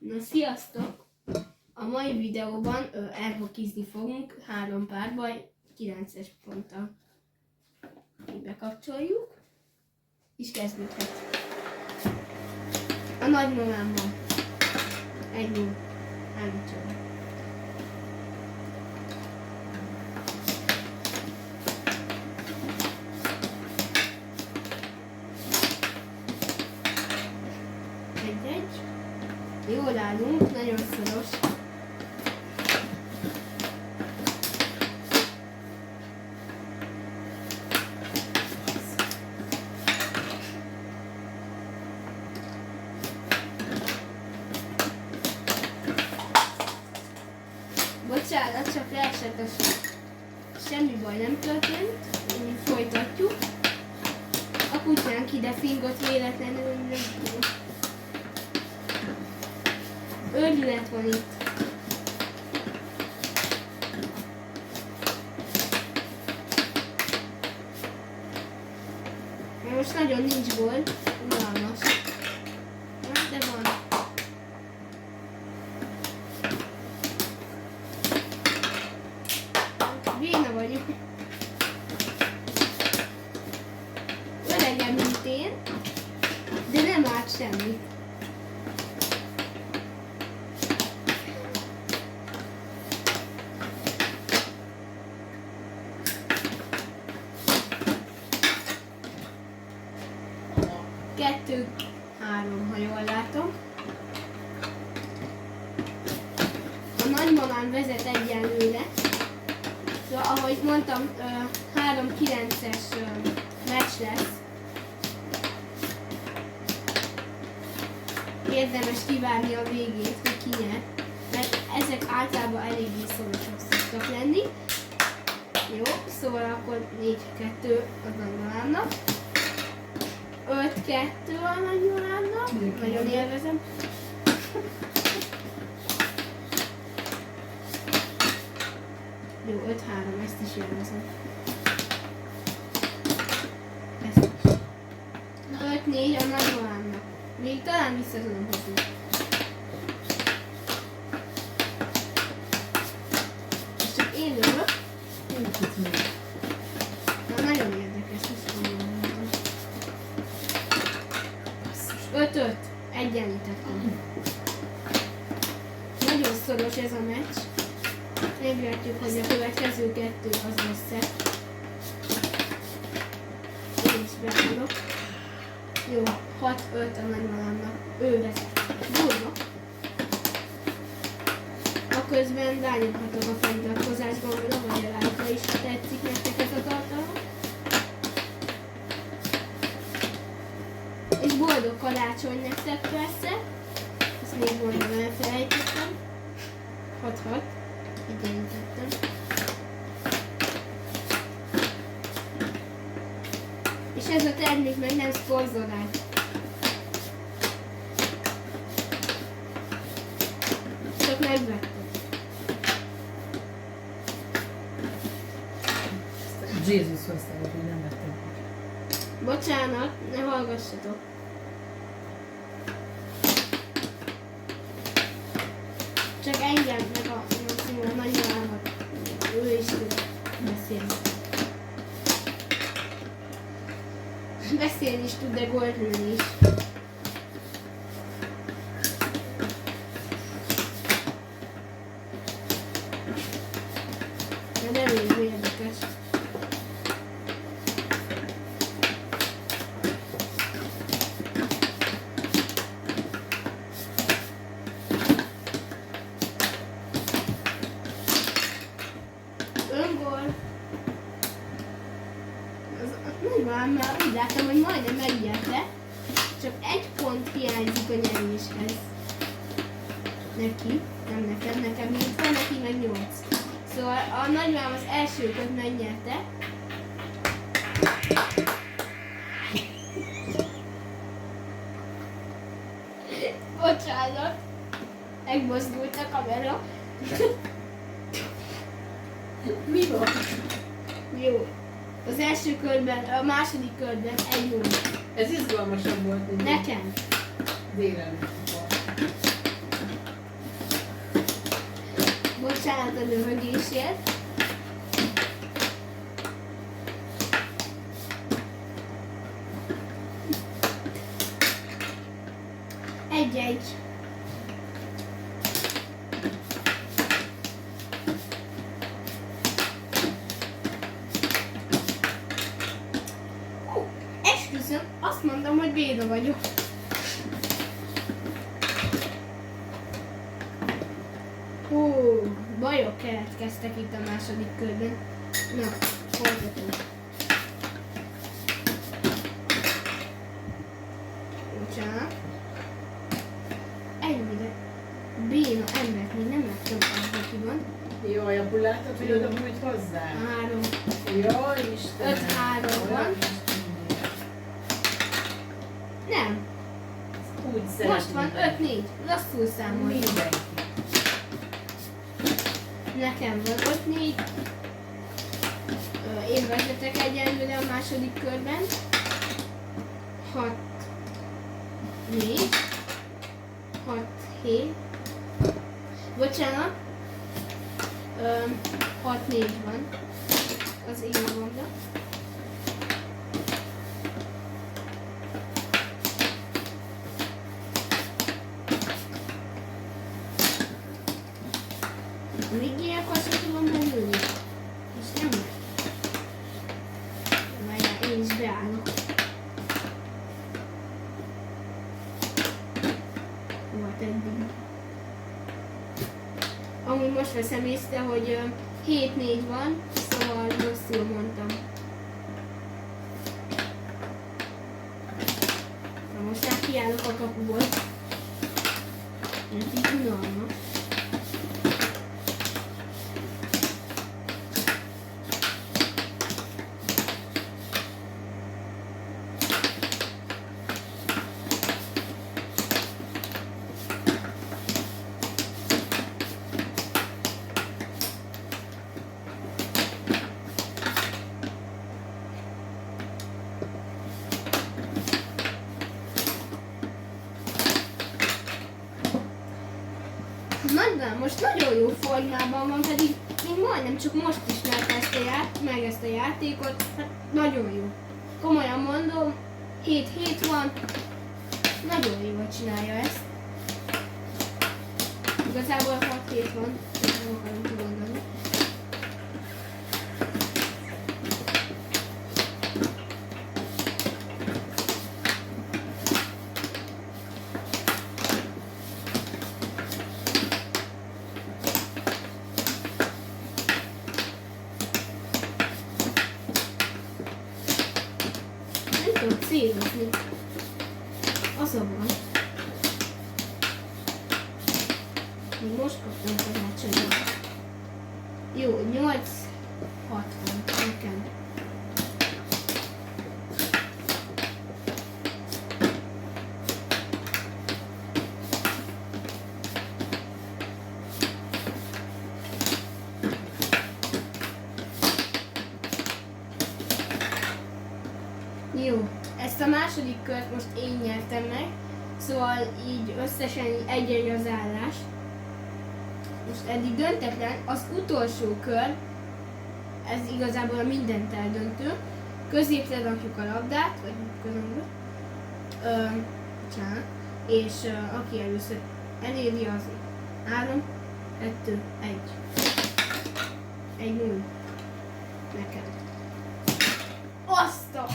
Na sziasztok! A mai videóban elhokizni fogunk 3 párba, 9-es ponttal. Bekapcsoljuk, és kezdődhet. A nagymamámmal. 1-0. Állítson. Jól állunk, nagyon szoros. Bocsánat, csak leesett a sor. Semmi baj nem történt, így folytatjuk. A kutyánk ide fingott véletlenül, hogy nem tudom. Őrület van itt. Most nagyon nincs gól, unalmas. De van. Béna vagyok. Öregem, mint én, de nem árt semmit. Kettő, 3, ha jól látom. A nagymamám vezet egyenlőre. Szóval, ahogy mondtam, 3-9-es meccs lesz. Érdemes kivárni a végét, hogy ki nyer, mert ezek általában eléggé szorosak szoktak lenni. Jó, szóval akkor 4-2 az nagymamámnak. 5-2 a nagymamámnak, nagyon élvezem. Jó, 5-3, ezt is élvezem. Ezt is. 5-4 a nagymamámnak. Még talán vissza tudom hozni. És csak én ülök. Na, nagyon érdekes, most gondolom. 5-5. Egyenlítettem. Nagyon szoros ez a meccs. Meglátjuk, hogy a következő 2 az lesz-e. Én is beállok. Jó, 6-5 a nagymamámnak. Ő vezet. Durva. Aközben rányomhatok a feliratkozásban, vagy a like-ra is, ha tetszik nektek ez a tartalom. És boldog karácsony nektek persze. Ezt még mondom, elfelejtettem. 6-6. Egyenlítettem. És ez a termék meg nem szponzorált. Csak megvettem. Jézus hozta, hogy nem vettem. Bocsánat, ne hallgassatok. Csak engem meg a nagymamámat. Ő is tud beszélni. Beszélni is tud, de gólt lőni is. De nem érdekes. Öngól. Nagymamám már úgy láttam, hogy majdnem megnyerte. Csak 1 pont hiányzik a nyeréshez. Neki, nem nekem, nekem 80, neki meg 8. Szóval a nagymamám az első kört megnyerte. Bocsánat. Megmozdult a kamera. Mi van? Jó. Az első körben, a második körben 1-0. Ez izgalmasabb volt, mint Nekem. délen. Bocsánat a röhögésért. Egy-egy. Esküszöm, azt mondom, hogy béna vagyok. Bajok keletkeztek itt a második körben. Na, folytatunk. Bocsánat. Ennyire béna embert még nem láttam, hogy ki van. Jaj, akkor látod, hogy oda bújt hozzá? 3. Jaj, Istenem. 5-3 van. Nem. Úgy szeret. Most van 5-4. Rosszul számoltam. Mindenki. Nekem Nekem van 5-4. Én vezetek egyenlőre a második körben. 6-4. 6-7. Bocsánat. 6-4 van. Az én magomra. Még ilyenkor sem tudom belülni. És nem megy. Várjál, én is beállok. Volt eddig. Amúgy most veszem észre, hogy 7-4 van, szóval rosszul mondtam. Na most már kiállok a kapuból. Ez így unalmas. Most nagyon jó formában van, pedig még majdnem csak most ismerte ezt a játékot, hát nagyon jó. Komolyan mondom, 7-7 van, nagyon jól csinálja ezt. Igazából 6-7 van, nem akarom kimondani. Célozni. Az a van. Még most kaptam tanácsodat. Jó, 8-6 van nekem. Jó. Ezt a második kört most én nyertem meg, szóval így összesen egy-egy az állás. Most eddig döntetlen, az utolsó kör, ez igazából a mindent eldöntő. Középre rakjuk a labdát, vagy közömböt, és aki először eléri, az 3, 2, 1. 1-0. Neked. Azt a...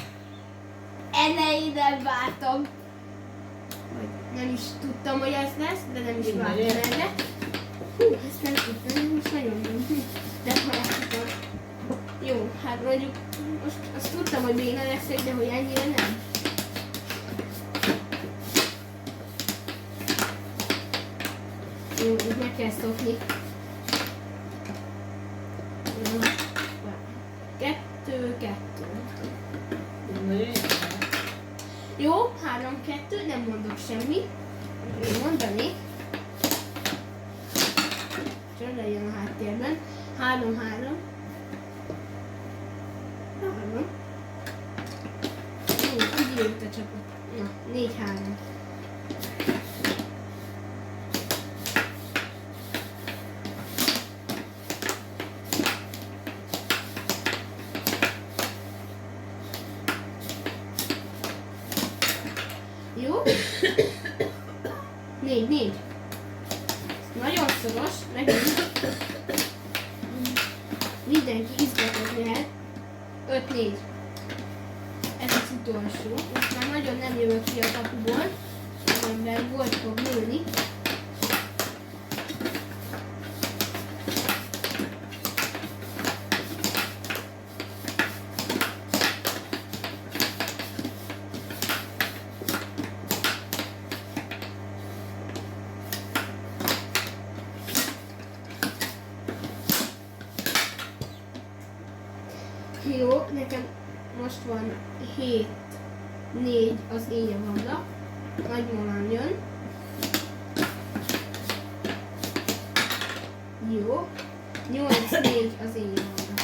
Elején nem vártam. Nem is tudtam, hogy ez lesz, de nem is vártam erre. Ezt nem tudtam, most nagyon jó. De haláltam. Jó, hát mondjuk most azt tudtam, hogy béna leszek, de hogy ennyire nem. Jó, úgy meg kell szokni. 2-2. Jó, 3-2, nem mondok semmit. Én mondanék. Csörre jön a háttérben. 3-3. 3. Jó, így jött a csapat. Na, 4-3. 4. Nagyon szoros, megint. Mindenki izgatott lehet. 5-4. Ez az utolsó. Most már nagyon nem jövök ki a kapuból, amiben gólt fog lőni. Jó, nekem most van 7-4 az én javamra. Nagymamám jön. Jó. 8-4 az én javamra.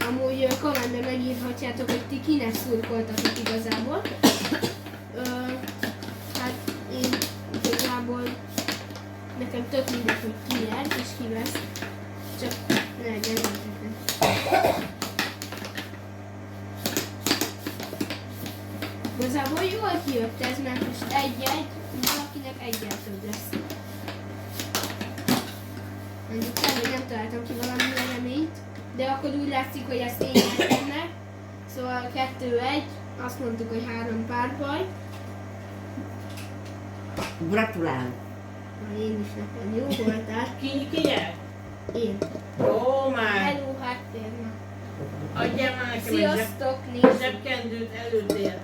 Amúgy kommentben megírhatjátok, hogy ti kinek szurkoltatok igazából. Hát én igazából nekem tök mindegy, hogy ki nyer és ki vesz. Csak ne legyen értetlen. Igazából jól kijött ez, mert most 1-1, valakinek 1-1 több lesz. Mondjuk hogy nem találtam ki valami reményt, de akkor úgy látszik, hogy ezt én nyertem meg. Szóval 2-1, azt mondtuk, hogy 3 párbaj. Gratulálok! Én is nekem jó voltál. Ki nyert? Én. Ó, már! Hello, háttérnek. Adjál már nekem egy Sziasztok, nézzük! zsebkendőt előttél.